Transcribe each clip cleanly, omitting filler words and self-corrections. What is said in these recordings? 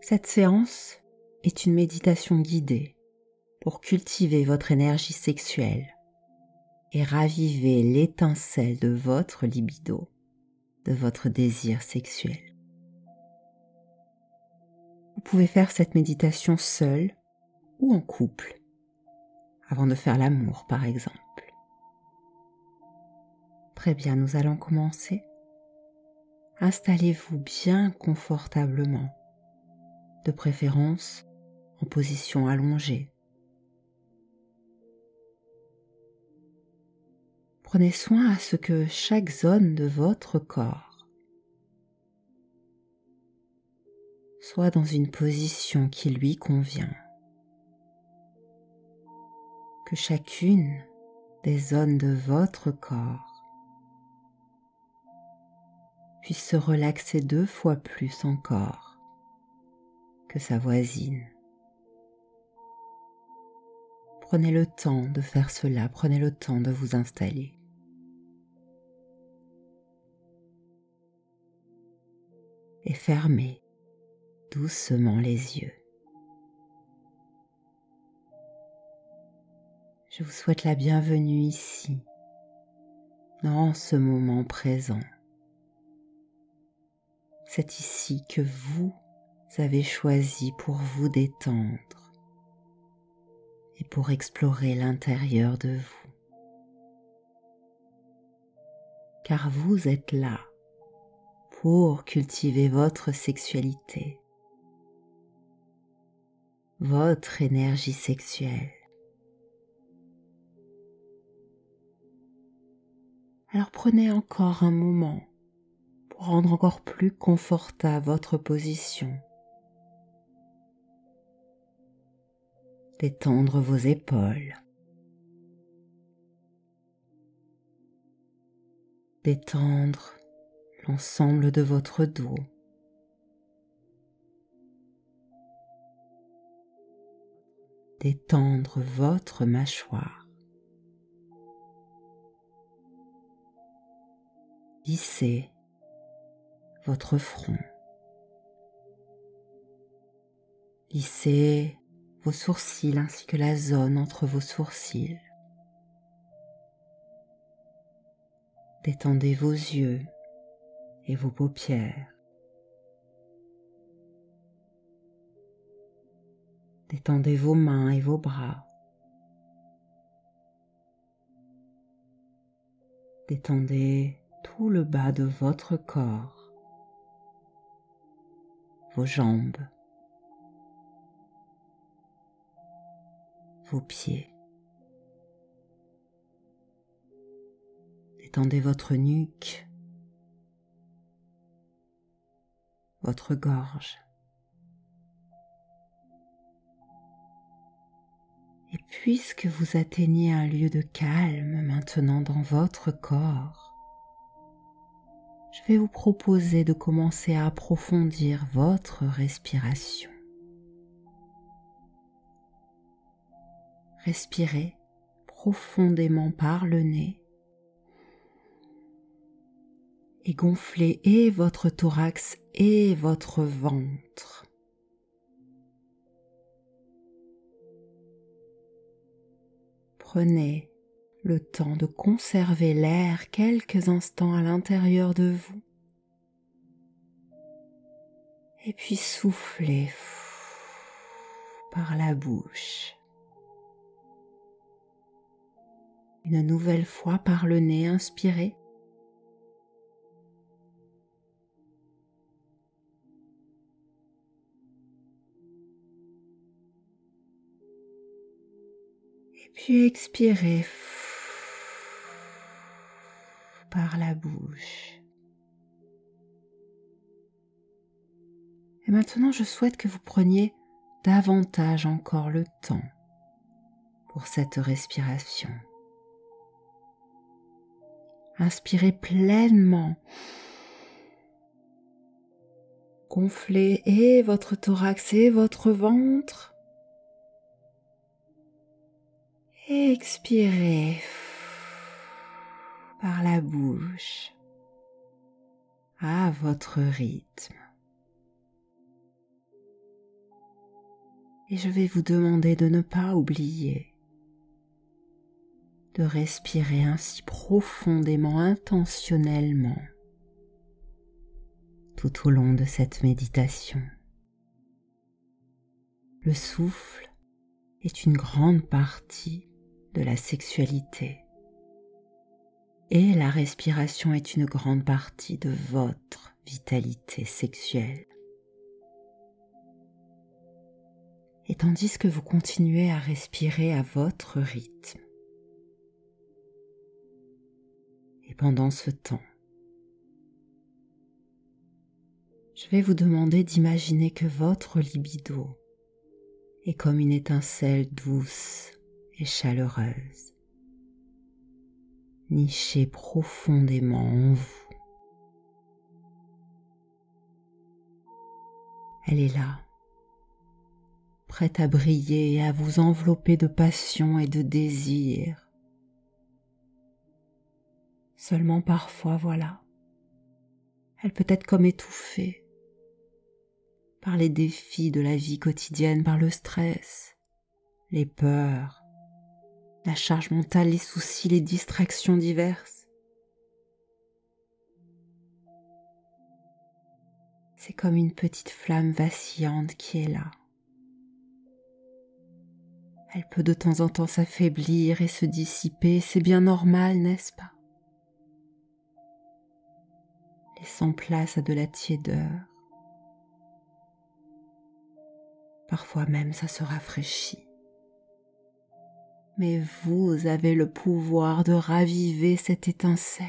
Cette séance est une méditation guidée pour cultiver votre énergie sexuelle et raviver l'étincelle de votre libido, de votre désir sexuel. Vous pouvez faire cette méditation seule ou en couple, avant de faire l'amour par exemple. Très bien, nous allons commencer. Installez-vous bien confortablement, de préférence en position allongée. Prenez soin à ce que chaque zone de votre corps soit dans une position qui lui convient. Que chacune des zones de votre corps puisse se relaxer 2 fois plus encore que sa voisine. Prenez le temps de faire cela, prenez le temps de vous installer. Et fermez doucement les yeux. Je vous souhaite la bienvenue ici, dans ce moment présent. C'est ici que vous avez choisi pour vous détendre et pour explorer l'intérieur de vous. Car vous êtes là pour cultiver votre sexualité, votre énergie sexuelle. Alors prenez encore un moment pour rendre encore plus confortable votre position. Détendre vos épaules. Détendre l'ensemble de votre dos. Détendre votre mâchoire. Lissez votre front. Lissez vos sourcils ainsi que la zone entre vos sourcils. Détendez vos yeux et vos paupières. Détendez vos mains et vos bras. Détendez tout le bas de votre corps, vos jambes, vos pieds. Détendez votre nuque, votre gorge. Et puisque vous atteignez un lieu de calme maintenant dans votre corps, je vais vous proposer de commencer à approfondir votre respiration. Respirez profondément par le nez et gonflez et votre thorax et votre ventre. Prenez le temps de conserver l'air quelques instants à l'intérieur de vous. Et puis soufflez par la bouche. Une nouvelle fois par le nez, inspirez. Et puis expirez par la bouche. Et maintenant, je souhaite que vous preniez davantage encore le temps pour cette respiration. Inspirez pleinement. Gonflez et votre thorax et votre ventre. Et expirez par la bouche à votre rythme. Et je vais vous demander de ne pas oublier de respirer ainsi profondément, intentionnellement, tout au long de cette méditation. Le souffle est une grande partie de la sexualité et la respiration est une grande partie de votre vitalité sexuelle. Et tandis que vous continuez à respirer à votre rythme, et pendant ce temps, je vais vous demander d'imaginer que votre libido est comme une étincelle douce et chaleureuse, nichée profondément en vous. Elle est là, prête à briller et à vous envelopper de passion et de désir. Seulement parfois, voilà, elle peut être comme étouffée par les défis de la vie quotidienne, par le stress, les peurs, la charge mentale, les soucis, les distractions diverses. C'est comme une petite flamme vacillante qui est là. Elle peut de temps en temps s'affaiblir et se dissiper, c'est bien normal, n'est-ce pas? Laissant place à de la tiédeur. Parfois même ça se rafraîchit. Mais vous avez le pouvoir de raviver cette étincelle,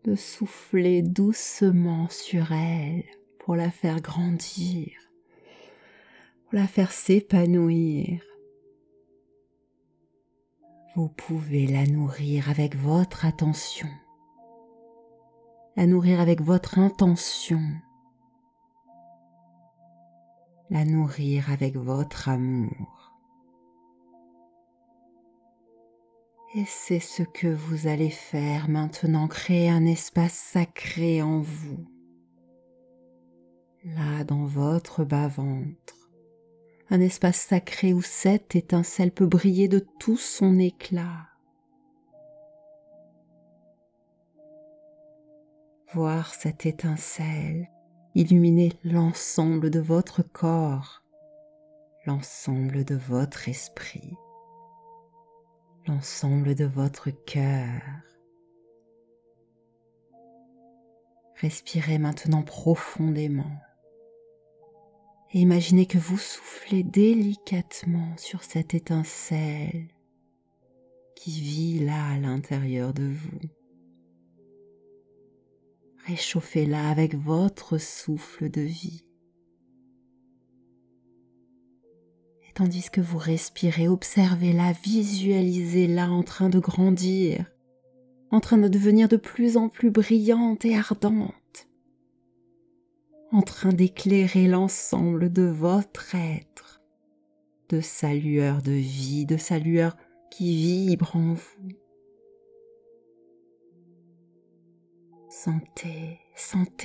de souffler doucement sur elle pour la faire grandir, pour la faire s'épanouir. Vous pouvez la nourrir avec votre attention, la nourrir avec votre intention, la nourrir avec votre amour. Et c'est ce que vous allez faire maintenant, créer un espace sacré en vous, là dans votre bas-ventre, un espace sacré où cette étincelle peut briller de tout son éclat. Voir cette étincelle illuminer l'ensemble de votre corps, l'ensemble de votre esprit, l'ensemble de votre cœur. Respirez maintenant profondément et imaginez que vous soufflez délicatement sur cette étincelle qui vit là à l'intérieur de vous. Réchauffez-la avec votre souffle de vie. Et tandis que vous respirez, observez-la, visualisez-la en train de grandir, en train de devenir de plus en plus brillante et ardente, en train d'éclairer l'ensemble de votre être, de sa lueur de vie, de sa lueur qui vibre en vous. Sentez,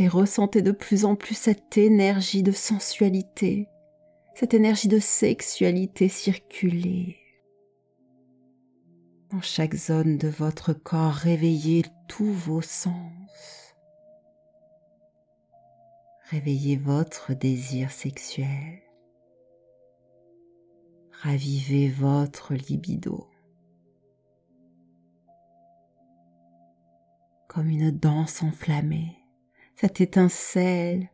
ressentez de plus en plus cette énergie de sensualité, cette énergie de sexualité circuler. Dans chaque zone de votre corps, réveillez tous vos sens. Réveillez votre désir sexuel. Ravivez votre libido. Comme une danse enflammée, cette étincelle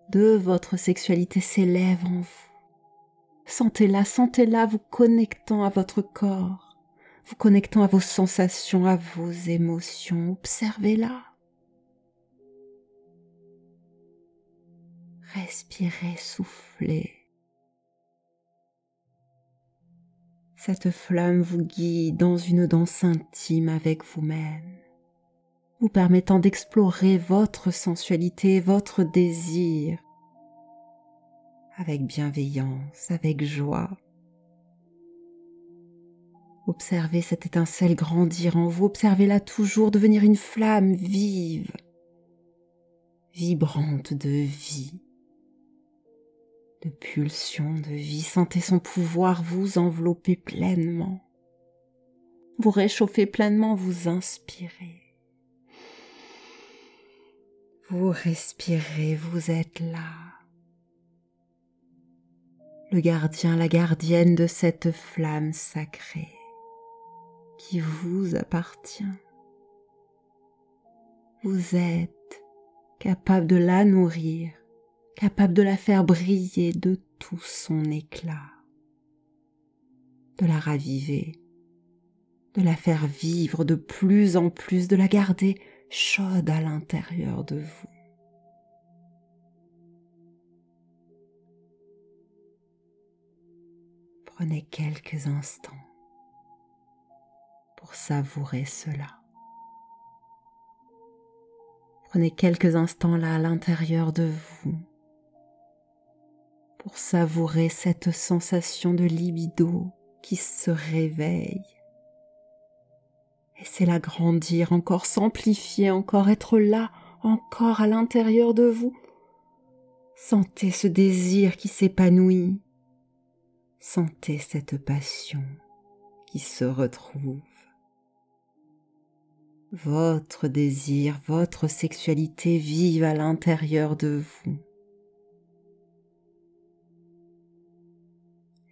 de votre sexualité s'élève en vous. Sentez-la vous connectant à votre corps, vous connectant à vos sensations, à vos émotions. Observez-la. Respirez, soufflez. Cette flamme vous guide dans une danse intime avec vous-même, vous permettant d'explorer votre sensualité, votre désir, avec bienveillance, avec joie. Observez cette étincelle grandir en vous, observez-la toujours devenir une flamme vive, vibrante de vie de pulsion, de vie. Sentez son pouvoir vous envelopper pleinement, vous réchauffer pleinement, vous inspirez. Vous respirez, vous êtes là. Le gardien, la gardienne de cette flamme sacrée qui vous appartient. Vous êtes capable de la nourrir, capable de la faire briller de tout son éclat, de la raviver, de la faire vivre de plus en plus, de la garder chaude à l'intérieur de vous. Prenez quelques instants pour savourer cela. Prenez quelques instants là à l'intérieur de vous pour savourer cette sensation de libido qui se réveille. Laissez-la grandir, encore s'amplifier, encore être là, encore à l'intérieur de vous. Sentez ce désir qui s'épanouit. Sentez cette passion qui se retrouve. Votre désir, votre sexualité vivent à l'intérieur de vous.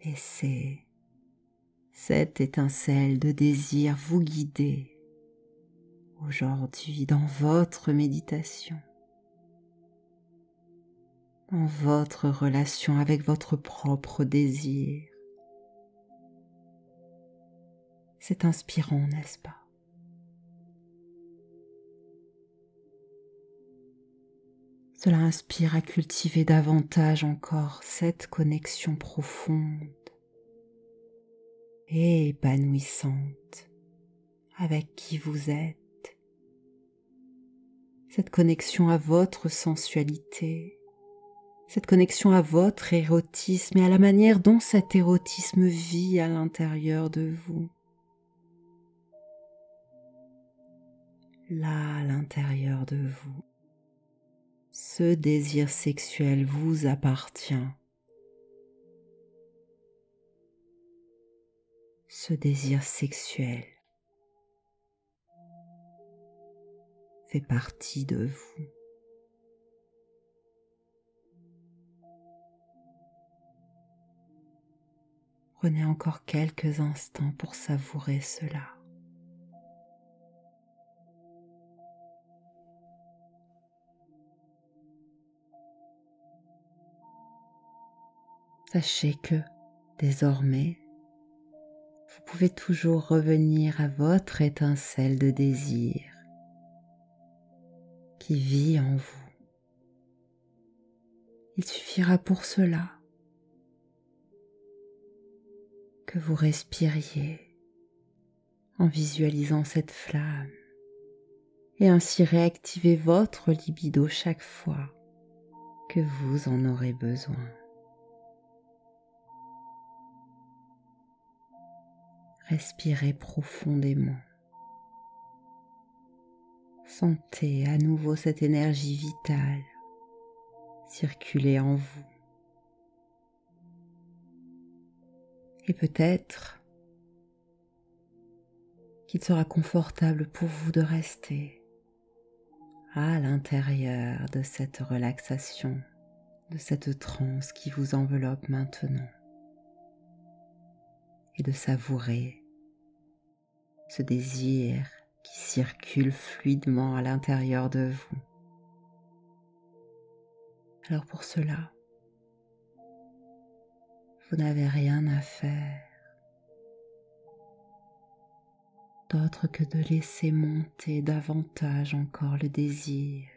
Laissez cette étincelle de désir vous guider aujourd'hui dans votre méditation, dans votre relation avec votre propre désir. C'est inspirant, n'est-ce pas? Cela inspire à cultiver davantage encore cette connexion profonde et épanouissante avec qui vous êtes. Cette connexion à votre sensualité, cette connexion à votre érotisme et à la manière dont cet érotisme vit à l'intérieur de vous. Là, à l'intérieur de vous. Ce désir sexuel vous appartient. Ce désir sexuel fait partie de vous. Prenez encore quelques instants pour savourer cela. Sachez que, désormais, vous pouvez toujours revenir à votre étincelle de désir qui vit en vous. Il suffira pour cela que vous respiriez en visualisant cette flamme et ainsi réactiver votre libido chaque fois que vous en aurez besoin. Respirez profondément. Sentez à nouveau cette énergie vitale circuler en vous. Et peut-être qu'il sera confortable pour vous de rester à l'intérieur de cette relaxation, de cette transe qui vous enveloppe maintenant, et de savourer ce désir qui circule fluidement à l'intérieur de vous. Alors pour cela, vous n'avez rien à faire d'autre que de laisser monter davantage encore le désir,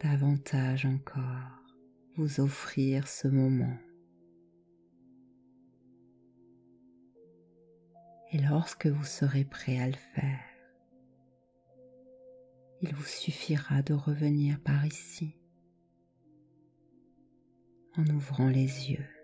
davantage encore vous offrir ce moment. Et lorsque vous serez prêt à le faire, il vous suffira de revenir par ici en ouvrant les yeux.